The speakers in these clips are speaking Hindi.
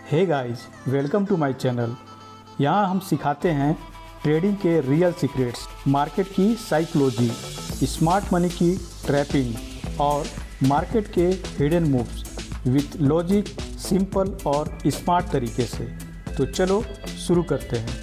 Hey guys, welcome to my channel. यहाँ हम सिखाते हैं ट्रेडिंग के रियल सीक्रेट्स, मार्केट की साइकोलॉजी, स्मार्ट मनी की ट्रैपिंग और मार्केट के hidden moves with logic, simple और स्मार्ट तरीके से। तो चलो शुरू करते हैं।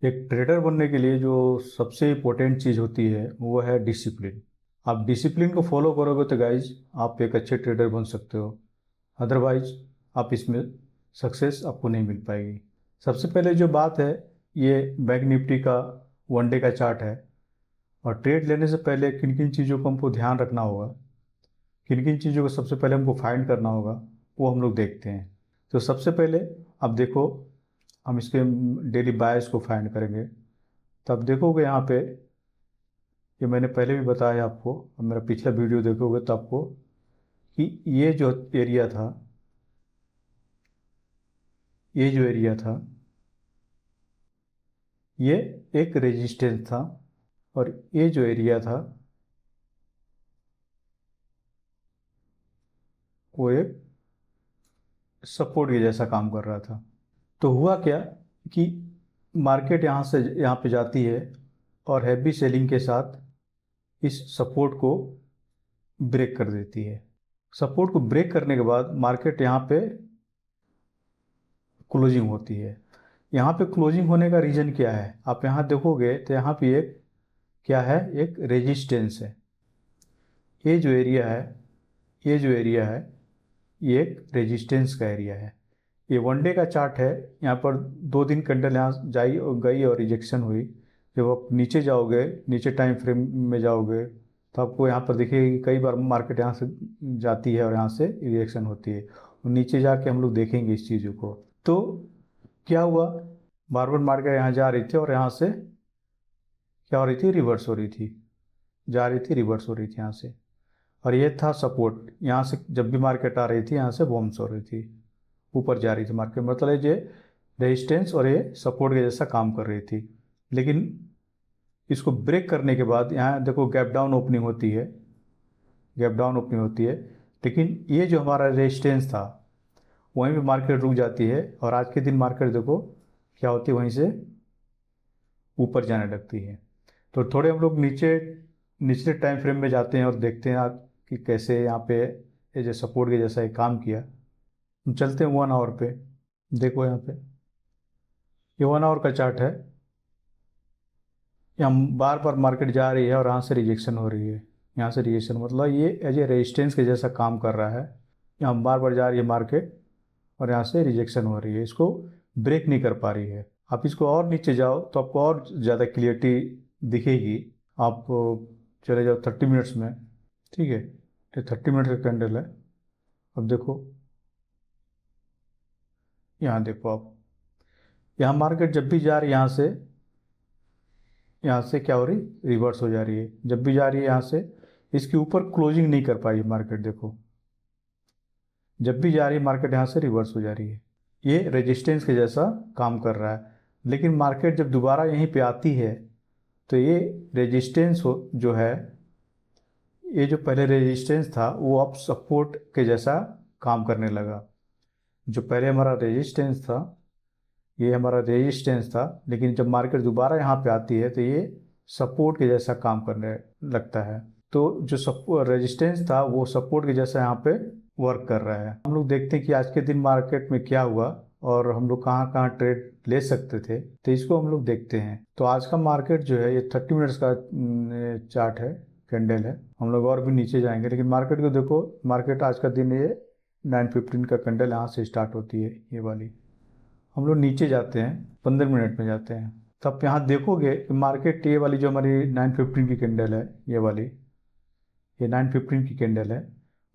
एक ट्रेडर बनने के लिए जो सबसे इम्पोर्टेंट चीज़ होती है वो है डिसिप्लिन। आप डिसिप्लिन को फॉलो करोगे तो गाइज आप एक अच्छे ट्रेडर बन सकते हो, अदरवाइज आप इसमें सक्सेस आपको नहीं मिल पाएगी। सबसे पहले जो बात है, ये बैंक निफ्टी का वनडे का चार्ट है और ट्रेड लेने से पहले किन किन चीज़ों को हमको ध्यान रखना होगा, किन किन चीज़ों को सबसे पहले हमको फाइंड करना होगा, वो हम लोग देखते हैं। तो सबसे पहले आप देखो, हम इसके डेली बायस को फाइंड करेंगे। तो आप देखोगे यहाँ पे, ये मैंने पहले भी बताया आपको, अब मेरा पिछला वीडियो देखोगे तो आपको कि ये जो एरिया था, ये एक रेजिस्टेंस था और ये जो एरिया था वो एक सपोर्ट के जैसा काम कर रहा था। तो हुआ क्या कि मार्केट यहाँ से यहाँ पे जाती है और हैवी सेलिंग के साथ इस सपोर्ट को ब्रेक कर देती है। सपोर्ट को ब्रेक करने के बाद मार्केट यहाँ पे क्लोजिंग होती है। यहाँ पे क्लोजिंग होने का रीज़न क्या है, आप यहाँ देखोगे तो यहाँ पे एक क्या है, एक रेजिस्टेंस है। ये जो एरिया है ये एक रेजिस्टेंस का एरिया है। ये वनडे का चार्ट है। यहाँ पर 2 दिन कैंडल यहाँ गई और रिजेक्शन हुई। जब आप नीचे जाओगे, नीचे टाइम फ्रेम में जाओगे तो आपको यहाँ पर देखिए कि कई बार मार्केट यहाँ से जाती है और यहाँ से रिजेक्शन होती है और नीचे जाके हम लोग देखेंगे इस चीज़ों को। तो क्या हुआ, बार बार मार्केट यहाँ जा रही थी और यहाँ से क्या हो रही थी, रिवर्स हो रही थी, जा रही थी रिवर्स हो रही थी यहाँ से। और ये था सपोर्ट, यहाँ से जब भी मार्केट आ रही थी यहाँ से बॉम्स हो रही थी, ऊपर जा रही थी मार्केट। मतलब ये रेजिस्टेंस और ये सपोर्ट के जैसा काम कर रही थी। लेकिन इसको ब्रेक करने के बाद यहाँ देखो गैप डाउन ओपनिंग होती है, लेकिन ये जो हमारा रेजिस्टेंस था वहीं पे मार्केट रुक जाती है और आज के दिन मार्केट देखो क्या होती है, वहीं से ऊपर जाने लगती है। तो थोड़े हम लोग निचले टाइम फ्रेम में जाते हैं और देखते हैं कि कैसे यहाँ पे ये जो सपोर्ट के जैसा एक काम किया। हम चलते हैं 1 आवर पे। देखो यहाँ पे ये 1 आवर का चार्ट है। यहाँ बार बार मार्केट जा रही है और यहाँ से रिजेक्शन हो रही है, यहाँ से रिजेक्शन, मतलब ये एज ए रेजिस्टेंस के जैसा काम कर रहा है। यहाँ बार बार जा रही है मार्केट और यहाँ से रिजेक्शन हो रही है, इसको ब्रेक नहीं कर पा रही है। आप इसको और नीचे जाओ तो आपको और ज़्यादा क्लियरिटी दिखेगी। आप चले जाओ 30 मिनट्स में, ठीक है, ये 30 मिनट का कैंडल है। अब देखो यहाँ देखो आप, यहाँ मार्केट जब भी जा रही है यहाँ से क्या हो रही, रिवर्स हो जा रही है। जब भी जा रही है यहाँ से, इसके ऊपर क्लोजिंग नहीं कर पाई मार्केट। देखो जब भी जा रही है मार्केट यहाँ से रिवर्स हो जा रही है, ये रेजिस्टेंस के जैसा काम कर रहा है। लेकिन मार्केट जब दोबारा यहीं पे आती है तो ये रेजिस्टेंस जो है, ये जो पहले रेजिस्टेंस था वो अब सपोर्ट के जैसा काम करने लगा। जो पहले हमारा रेजिस्टेंस था, ये हमारा रेजिस्टेंस था, लेकिन जब मार्केट दोबारा यहाँ पे आती है तो ये सपोर्ट के जैसा काम करने लगता है। तो जो रेजिस्टेंस था वो सपोर्ट के जैसा यहाँ पे वर्क कर रहा है। हम लोग देखते हैं कि आज के दिन मार्केट में क्या हुआ और हम लोग कहाँ कहाँ ट्रेड ले सकते थे, तो इसको हम लोग देखते हैं। तो आज का मार्केट जो है ये 30 मिनट्स का चार्ट है, कैंडल है। हम लोग और भी नीचे जाएंगे, लेकिन मार्केट को देखो, मार्केट आज का दिन ये 9:15 का कैंडल यहाँ से स्टार्ट होती है, ये वाली। हम लोग नीचे जाते हैं, 15 मिनट में जाते हैं। तब यहाँ देखोगे कि मार्केट, ये वाली जो हमारी 9:15 की कैंडल है, ये वाली, ये 9:15 की कैंडल है।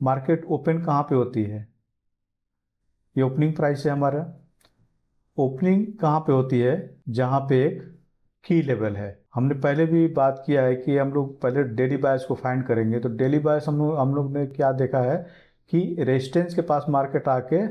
मार्केट ओपन कहाँ पे होती है, ये ओपनिंग प्राइस है हमारा। ओपनिंग कहाँ पे होती है, जहाँ पे एक की लेवल है। हमने पहले भी बात किया है कि हम लोग पहले डेली बायस को फाइंड करेंगे। तो डेली बायस हम लोग ने क्या देखा है कि रेजिस्टेंस के पास मार्केट आके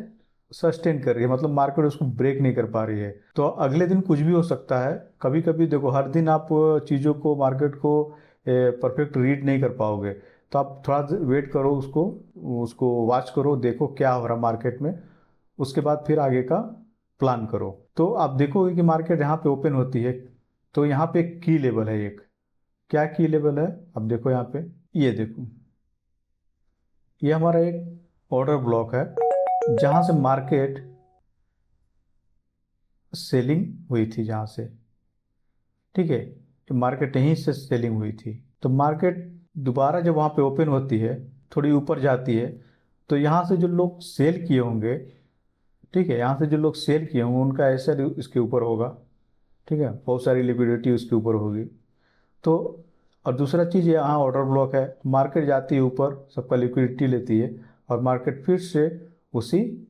सस्टेन कर रही है, मतलब मार्केट उसको ब्रेक नहीं कर पा रही है। तो अगले दिन कुछ भी हो सकता है। कभी कभी देखो, हर दिन आप चीज़ों को, मार्केट को परफेक्ट रीड नहीं कर पाओगे। तो आप थोड़ा वेट करो, उसको वॉच करो, देखो क्या हो रहा मार्केट में, उसके बाद फिर आगे का प्लान करो। तो आप देखोगे कि मार्केट यहाँ पे ओपन होती है, तो यहाँ पे एक की लेवल है, एक क्या की लेवल है, अब देखो यहाँ पे, ये देखो, ये हमारा एक ऑर्डर ब्लॉक है जहाँ से मार्केट सेलिंग हुई थी, जहाँ से, ठीक है, तो मार्केट यहीं से सेलिंग हुई थी। तो मार्केट दोबारा जब वहाँ पे ओपन होती है, थोड़ी ऊपर जाती है, तो यहाँ से जो लोग सेल किए होंगे, ठीक है, यहाँ से जो लोग सेल किए होंगे उनका ऐसा इसके ऊपर होगा, ठीक है, बहुत सारी लिक्विडिटी उसके ऊपर होगी। तो और दूसरा चीज़, यहाँ ऑर्डर ब्लॉक है, मार्केट जाती है ऊपर, सबका लिक्विडिटी लेती है, और मार्केट फिर से उसी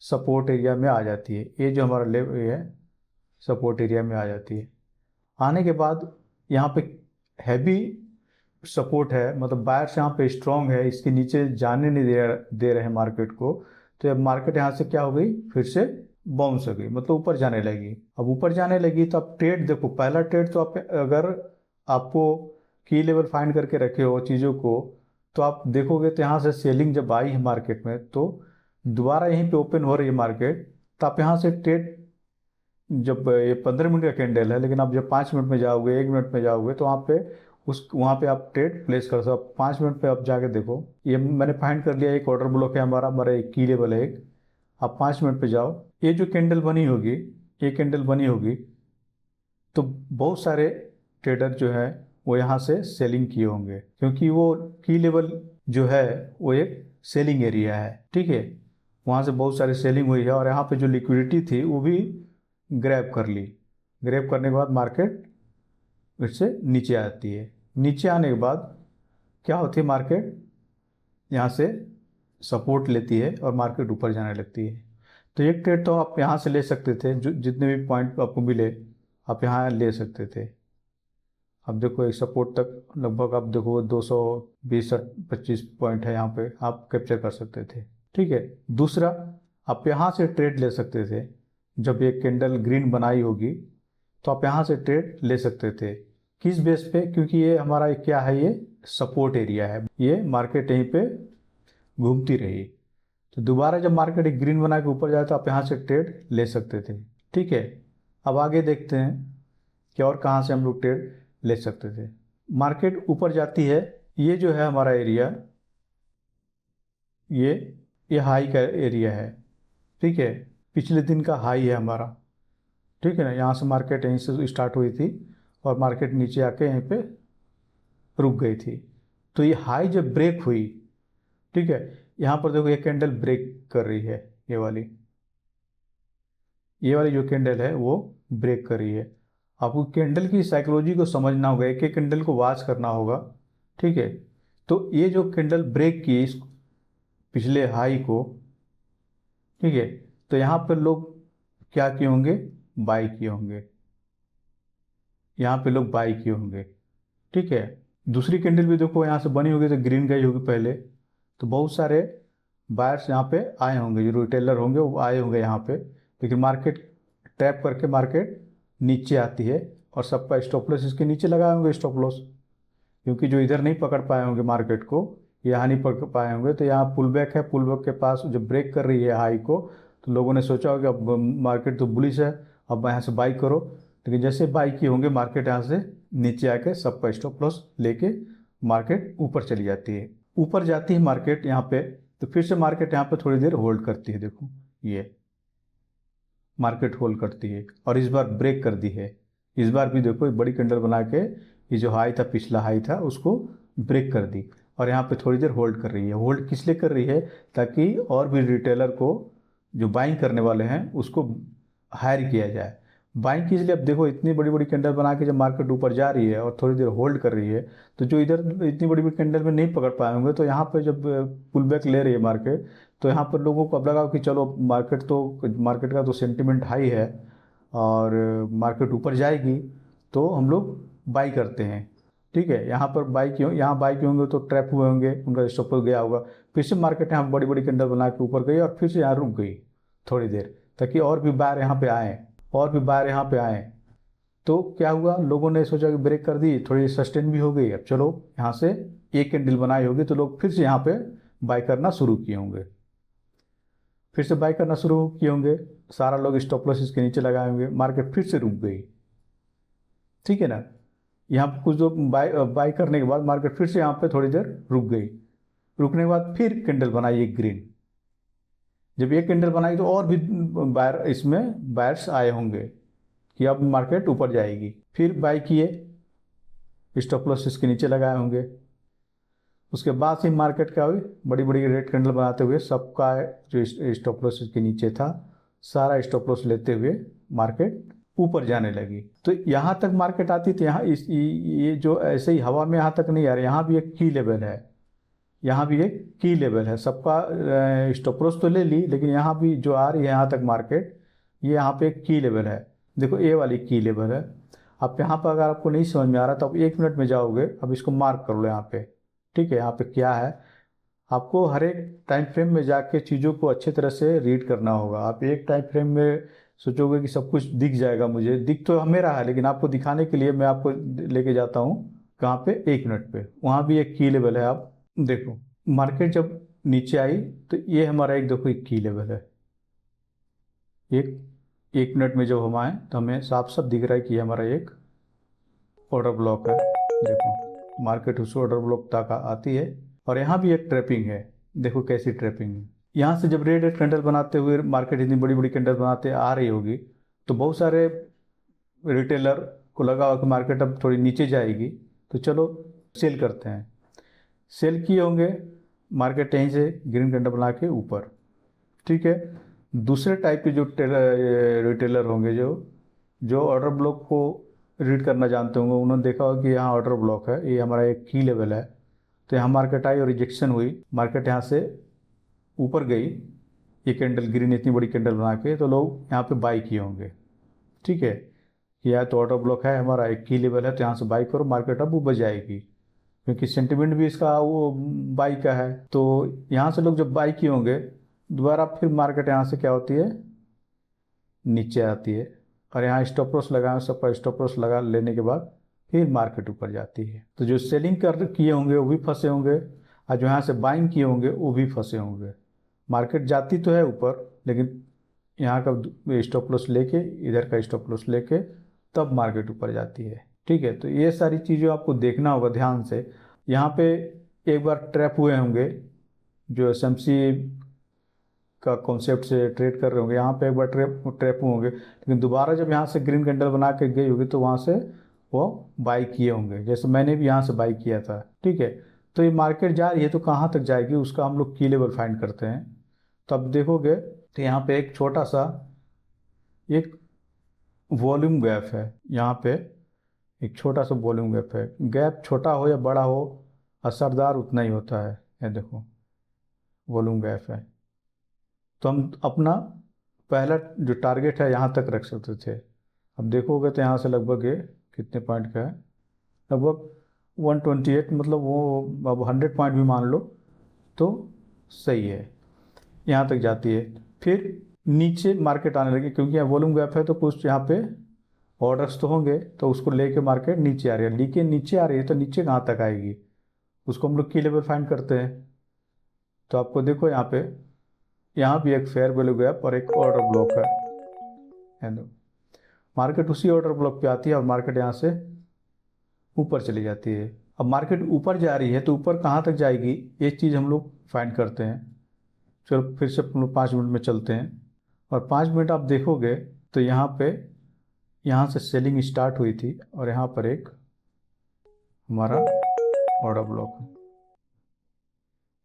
सपोर्ट एरिया में आ जाती है। ये जो हमारा लेवल है सपोर्ट एरिया में आ जाती है। आने के बाद यहाँ पे हैवी सपोर्ट है, मतलब बायर्स यहाँ पे स्ट्रांग है, इसके नीचे जाने नहीं दे रहे हैं मार्केट को। तो अब मार्केट यहाँ से क्या हो गई, फिर से बाउंस हो गई, मतलब ऊपर जाने लगी। अब ऊपर जाने लगी तो अब ट्रेड देखो, पहला ट्रेड तो आप अगर आपको की लेवल फाइंड करके रखे हो चीज़ों को, तो आप देखोगे तो यहाँ से सेलिंग जब आई है मार्केट में, तो दोबारा यहीं पे ओपन हो रही है मार्केट, तो आप यहाँ से ट्रेड, जब ये 15 मिनट का कैंडल है, लेकिन आप जब 5 मिनट में जाओगे, 1 मिनट में जाओगे, तो वहाँ पे आप ट्रेड प्लेस कर सकते हो। 5 मिनट पे आप जाके देखो, ये मैंने फाइंड कर लिया, एक ऑर्डर ब्लॉक है हमारा एक की लेवल है एक। आप 5 मिनट पे जाओ, ये जो कैंडल बनी होगी, ये कैंडल बनी होगी, तो बहुत सारे ट्रेडर जो है वो यहाँ से सेलिंग किए होंगे, क्योंकि वो की लेवल जो है वो एक सेलिंग एरिया है, ठीक है, वहाँ से बहुत सारी सेलिंग हुई है, और यहाँ पे जो लिक्विडिटी थी वो भी ग्रैब कर ली। ग्रैब करने के बाद मार्केट फिर से नीचे आती है। नीचे आने के बाद क्या होती है, मार्केट यहाँ से सपोर्ट लेती है और मार्केट ऊपर जाने लगती है। तो एक ट्रेड तो आप यहाँ से ले सकते थे, जो जितने भी पॉइंट आपको मिले आप यहाँ ले सकते थे। अब देखो एक सपोर्ट तक लगभग आप देखो 220-25 पॉइंट है, यहाँ पे आप कैप्चर कर सकते थे, ठीक है। दूसरा, आप यहाँ से ट्रेड ले सकते थे, जब ये कैंडल ग्रीन बनाई होगी तो आप यहाँ से ट्रेड ले सकते थे। किस बेस पे, क्योंकि ये हमारा क्या है, ये सपोर्ट एरिया है, ये मार्केट यहीं पे घूमती रही, तो दोबारा जब मार्केट एक ग्रीन बना के ऊपर जाए तो आप यहाँ से ट्रेड ले सकते थे, ठीक है। अब आगे देखते हैं कि और कहाँ से हम लोग ट्रेड ले सकते थे। मार्केट ऊपर जाती है, ये जो है हमारा एरिया, ये हाई का एरिया है, ठीक है, पिछले दिन का हाई है हमारा, ठीक है ना। यहाँ से मार्केट यहीं से स्टार्ट हुई थी और मार्केट नीचे आके यहीं पे रुक गई थी। तो ये हाई जब ब्रेक हुई, ठीक है, यहाँ पर देखो ये कैंडल ब्रेक कर रही है, ये वाली जो कैंडल है वो ब्रेक कर रही है। आपको कैंडल की साइकोलॉजी को समझना होगा, एक एक कैंडल को वॉच करना होगा, ठीक है। तो ये जो कैंडल ब्रेक की इस पिछले हाई को, ठीक है, तो यहाँ पर लोग क्या किए होंगे, बाई किए होंगे, यहाँ पे लोग बाई किए होंगे, ठीक है। दूसरी कैंडल भी देखो यहाँ से बनी होगी, तो ग्रीन गई होगी पहले, तो बहुत सारे बायर्स यहाँ पे आए होंगे, जो रिटेलर होंगे वो आए होंगे यहाँ पे, लेकिन मार्केट टैप करके मार्केट नीचे आती है और सबका स्टॉप लॉस इसके नीचे लगाए होंगे, स्टॉप लॉस, क्योंकि जो इधर नहीं पकड़ पाए होंगे मार्केट को, यहाँ नहीं पकड़ पाए होंगे, तो यहाँ पुल बैक है, पुल बैक के पास जब ब्रेक कर रही है हाई को, तो लोगों ने सोचा होगा अब मार्केट तो बुलिश है, अब यहाँ से बाई करो, लेकिन जैसे बाई किए होंगे मार्केट यहाँ से नीचे आके सबका स्टॉप लॉस लेके मार्केट ऊपर चली जाती है। ऊपर जाती है मार्केट यहाँ पे, तो फिर से मार्केट यहाँ पे थोड़ी देर होल्ड करती है, देखो ये मार्केट होल्ड करती है, और इस बार ब्रेक कर दी है। इस बार भी देखो एक बड़ी कैंडल बना के ये जो हाई था, पिछला हाई था, उसको ब्रेक कर दी, और यहाँ पे थोड़ी देर होल्ड कर रही है। होल्ड किस लिए कर रही है, ताकि और भी रिटेलर को, जो बाइंग करने वाले हैं, उसको हायर किया जाए। बाइंग किस लिए, अब देखो इतनी बड़ी बड़ी कैंडल बना के जब मार्केट ऊपर जा रही है और थोड़ी देर होल्ड कर रही है, तो जो इधर इतनी बड़ी बड़ी कैंडल में नहीं पकड़ पाए होंगे, तो यहाँ पर जब पुल बैक ले रही है मार्केट, तो यहाँ पर लोगों को अब लगा कि चलो मार्केट का तो सेंटिमेंट हाई है और मार्केट ऊपर जाएगी, तो हम लोग बाई करते हैं, ठीक है। यहाँ पर बाई क्यों, यहाँ बाई क्यों होंगे, तो ट्रैप हुए होंगे, उनका स्टॉप लॉस गया होगा, फिर से मार्केट यहाँ बड़ी बड़ी कैंडल बना के ऊपर गई और फिर से यहाँ रुक गई थोड़ी देर, ताकि और भी बायर यहाँ पे आए, और भी बायर यहाँ पे आए, तो क्या हुआ, लोगों ने सोचा कि ब्रेक कर दी, थोड़ी सस्टेन भी हो गई, अब चलो यहाँ से एक कैंडल बनाई होगी तो लोग फिर से यहाँ पे बाय करना शुरू किए होंगे, फिर से बाय करना शुरू किए होंगे, सारा लोग स्टॉप लॉस इसके नीचे लगाए होंगे, मार्केट फिर से रुक गई, ठीक है ना। यहाँ पे कुछ लोग बाय करने के बाद मार्केट फिर से यहाँ पे थोड़ी देर रुक गई, रुकने के बाद फिर कैंडल बनाई एक ग्रीन, जब एक कैंडल बनाई तो और भी बायर इसमें बायर्स आए होंगे कि अब मार्केट ऊपर जाएगी, फिर बाय किए, स्टॉप लॉस इसके नीचे लगाए होंगे, उसके बाद से मार्केट क्या हुई, बड़ी बड़ी रेड कैंडल बनाते हुए सबका जो स्टॉप लॉस इसके नीचे था सारा स्टॉप लॉस लेते हुए मार्केट ऊपर जाने लगी। तो यहाँ तक मार्केट आती थी, यहाँ ये जो ऐसे ही हवा में यहाँ तक नहीं आ रहा, यहाँ भी एक की लेवल है, यहाँ भी एक की लेवल है, सबका स्टॉप लॉस तो ले ली, लेकिन यहाँ भी जो आ रही है यहाँ तक मार्केट, ये यहाँ पे एक की लेवल है, देखो ए वाली की लेवल है। अब यहाँ पर अगर आपको नहीं समझ में आ रहा तो आप 1 मिनट में जाओगे, अब इसको मार्क कर लो यहाँ पे, ठीक है। यहाँ पे क्या है, आपको हर एक टाइम फ्रेम में जाके चीज़ों को अच्छे तरह से रीड करना होगा। आप एक टाइम फ्रेम में सोचोगे कि सब कुछ दिख जाएगा, मुझे दिख तो मेरा है, लेकिन आपको दिखाने के लिए मैं आपको लेके जाता हूँ कहाँ पे, 1 मिनट पे, वहाँ भी एक की लेवल है। आप देखो मार्केट जब नीचे आई तो ये हमारा एक, देखो एक की लेवल है, एक मिनट में जब हम आए तो हमें साफ साफ दिख रहा है कि ये हमारा एक ऑर्डर ब्लॉक है। देखो मार्केट उस ऑर्डर ब्लॉक तक आती है और यहाँ भी एक ट्रैपिंग है, देखो कैसी ट्रैपिंग है। यहाँ से जब रेड रेड कैंडल बनाते हुए मार्केट इतनी बड़ी बड़ी कैंडल बनाते आ रही होगी तो बहुत सारे रिटेलर को लगा हो कि मार्केट अब थोड़ी नीचे जाएगी, तो चलो सेल करते हैं, सेल किए होंगे, मार्केट यहीं से ग्रीन कैंडल बना के ऊपर, ठीक है। दूसरे टाइप के जो रिटेलर होंगे जो ऑर्डर ब्लॉक को रीड करना जानते होंगे, उन्होंने देखा होगा कि यहाँ ऑर्डर ब्लॉक है, ये हमारा एक की लेवल है, तो यहाँ मार्केट आई और रिजेक्शन हुई, मार्केट यहाँ से ऊपर गई, ये कैंडल ग्रीन इतनी बड़ी कैंडल बना के, तो लोग यहाँ पे बाई किए होंगे, ठीक है। या तो ऑर्डर ब्लॉक है हमारा, एक की लेवल है, तो यहाँ से बाई करो, मार्केट अब ऊपर जाएगी, क्योंकि सेंटिमेंट भी इसका वो बाई का है। तो यहाँ से लोग जब बाई किए होंगे, दोबारा फिर मार्केट यहाँ से क्या होती है, नीचे आती है, और यहाँ स्टॉप लॉस लगाए, सबका स्टॉप लॉस लगा लेने के बाद फिर मार्केट ऊपर जाती है। तो जो सेलिंग कर किए होंगे वो भी फंसे होंगे, और जो यहाँ से बाइंग किए होंगे वो भी फंसे होंगे। मार्केट जाती तो है ऊपर, लेकिन यहाँ का स्टॉप लॉस लेके, इधर का स्टॉप लॉस लेके तब मार्केट ऊपर जाती है, ठीक है। तो ये सारी चीज़ें आपको देखना होगा ध्यान से। यहाँ पे एक बार ट्रैप हुए होंगे, जो SMC का कॉन्सेप्ट से ट्रेड कर रहे होंगे, यहाँ पे एक बार ट्रैप होंगे, लेकिन दोबारा जब यहाँ से ग्रीन कैंडल बना के गई होगी तो वहाँ से वो बाई किए होंगे, जैसे मैंने भी यहाँ से बाई किया था, ठीक है। तो ये मार्केट जा रही है तो कहाँ तक जाएगी उसका हम लोग की लेवल फाइंड करते हैं। तो अब देखोगे तो यहाँ पे एक छोटा सा एक वॉल्यूम गैप है, यहाँ पे एक छोटा सा वॉल्यूम गैप है, गैप छोटा हो या बड़ा हो असरदार उतना ही होता है, ये देखो वॉल्यूम गैप है। तो हम अपना पहला जो टारगेट है यहाँ तक रख सकते थे। अब देखोगे तो यहाँ से लगभग ये कितने पॉइंट का है, लगभग 128, मतलब वो अब 100 पॉइंट भी मान लो तो सही है, यहाँ तक जाती है। फिर नीचे मार्केट आने लगी, क्योंकि यहाँ वॉल्यूम गैप है तो कुछ यहाँ पे ऑर्डर्स तो होंगे, तो उसको लेके मार्केट नीचे आ रही है, लेकिन नीचे आ रही है तो नीचे कहाँ तक आएगी उसको हम लोग की लेवल फाइंड करते हैं। तो आपको देखो यहाँ पे, यहाँ भी एक फेयर वैल्यू गैप और एक ऑर्डर ब्लॉक है, मार्केट उसी ऑर्डर ब्लॉक पे आती है और मार्केट यहाँ से ऊपर चली जाती है। अब मार्केट ऊपर जा रही है तो ऊपर कहाँ तक जाएगी ये चीज़ हम लोग फाइंड करते हैं। चलो फिर से हम लोग 5 मिनट में चलते हैं, और 5 मिनट आप देखोगे तो यहाँ पे, यहाँ से सेलिंग स्टार्ट हुई थी और यहाँ पर एक हमारा ऑर्डर ब्लॉक है,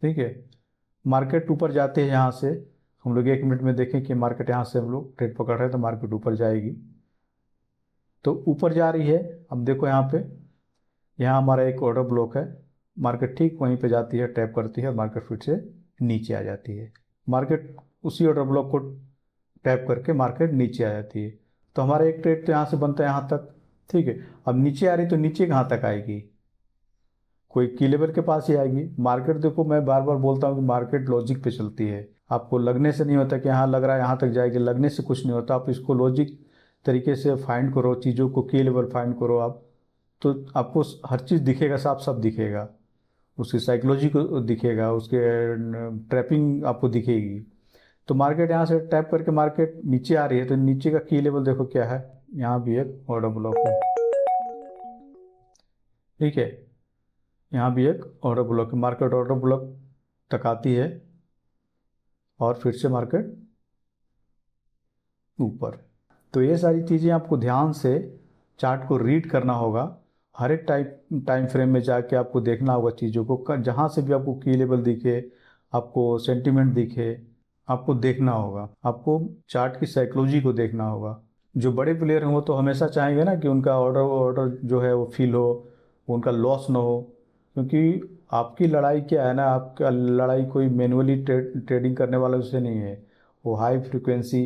ठीक है। मार्केट ऊपर जाते हैं, यहाँ से हम लोग 1 मिनट में देखें कि मार्केट यहाँ से हम लोग ट्रेड पकड़ रहे हैं तो मार्केट ऊपर जाएगी, तो ऊपर जा रही है। अब देखो यहाँ पे, यहाँ हमारा एक ऑर्डर ब्लॉक है, मार्केट ठीक वहीं पे जाती है, टैप करती है, मार्केट फिर से नीचे आ जाती है, मार्केट उसी ऑर्डर ब्लॉक को टैप करके मार्केट नीचे आ जाती है। तो हमारा एक ट्रेड तो यहाँ से बनता है यहाँ तक, ठीक है। अब नीचे आ रही तो नीचे कहाँ तक आएगी, कोई की लेवल के पास ही आएगी। मार्केट देखो मैं बार बार बोलता हूँ कि मार्केट लॉजिक पे चलती है, आपको लगने से नहीं होता कि यहाँ लग रहा है यहाँ तक जाएगी, लगने से कुछ नहीं होता, आप इसको लॉजिक तरीके से फाइंड करो चीज़ों को, की लेवल फाइंड करो आप, तो आपको हर चीज़ दिखेगा, साफ साफ दिखेगा, उसकी साइकोलॉजी को दिखेगा, उसके ट्रैपिंग आपको दिखेगी। तो मार्केट यहाँ से टैप करके मार्केट नीचे आ रही है, तो नीचे का की लेवल देखो क्या है, यहाँ भी एक ऑर्डर ब्लॉक है, ठीक है, यहाँ भी एक ऑर्डर ब्लॉक है, मार्केट ऑर्डर ब्लॉक तक आती है और फिर से मार्केट ऊपर। तो ये सारी चीज़ें आपको ध्यान से चार्ट को रीड करना होगा, हर एक टाइम फ्रेम में जाके आपको देखना होगा चीज़ों को, जहाँ से भी आपको की लेवल दिखे, आपको सेंटिमेंट दिखे, आपको देखना होगा, आपको चार्ट की साइकोलॉजी को देखना होगा। जो बड़े प्लेयर हैं वो तो हमेशा चाहेंगे ना कि उनका ऑर्डर जो है वो फिल हो, उनका लॉस ना हो, क्योंकि आपकी लड़ाई क्या है ना, आपका लड़ाई कोई मैनुअली ट्रेडिंग करने वालों से नहीं है, वो हाई फ्रिक्वेंसी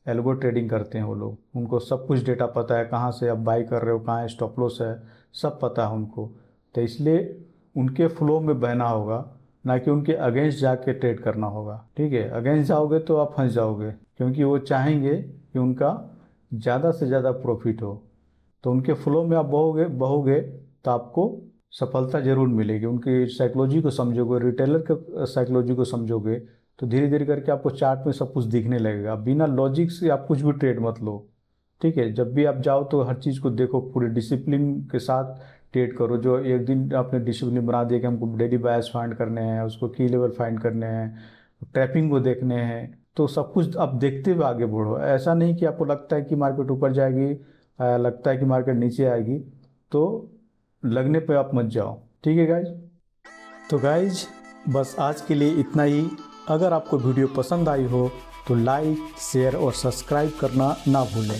एल्गो ट्रेडिंग करते हैं वो लोग, उनको सब कुछ डेटा पता है, कहाँ से आप बाई कर रहे हो, कहाँ स्टॉप लॉस है, सब पता है उनको। तो इसलिए उनके फ्लो में बहना होगा, ना कि उनके अगेंस्ट जाके ट्रेड करना होगा, ठीक है। अगेंस्ट जाओगे तो आप फंस जाओगे, क्योंकि वो चाहेंगे कि उनका ज़्यादा से ज़्यादा प्रॉफिट हो, तो उनके फ्लो में आप बहोगे तो आपको सफलता जरूर मिलेगी। उनकी साइकोलॉजी को समझोगे, रिटेलर के साइकोलॉजी को समझोगे, तो धीरे धीरे करके आपको चार्ट में सब कुछ दिखने लगेगा। बिना लॉजिक से आप कुछ भी ट्रेड मत लो, ठीक है। जब भी आप जाओ तो हर चीज़ को देखो, पूरे डिसिप्लिन के साथ ट्रेड करो। जो एक दिन आपने डिसिप्लिन बना दिया कि हमको डेली बायस फाइंड करने हैं, उसको की लेवल फाइंड करने हैं, ट्रैपिंग को देखने हैं, तो सब कुछ आप देखते हुए आगे बढ़ो। ऐसा नहीं कि आपको लगता है कि मार्केट ऊपर जाएगी, लगता है कि मार्केट नीचे आएगी, तो लगने पे आप मत जाओ, ठीक है गाइज। तो गाइज बस आज के लिए इतना ही। अगर आपको वीडियो पसंद आई हो तो लाइक, शेयर और सब्सक्राइब करना ना भूलें।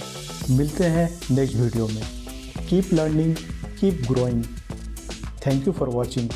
मिलते हैं नेक्स्ट वीडियो में। Keep learning, keep growing. Thank you for watching.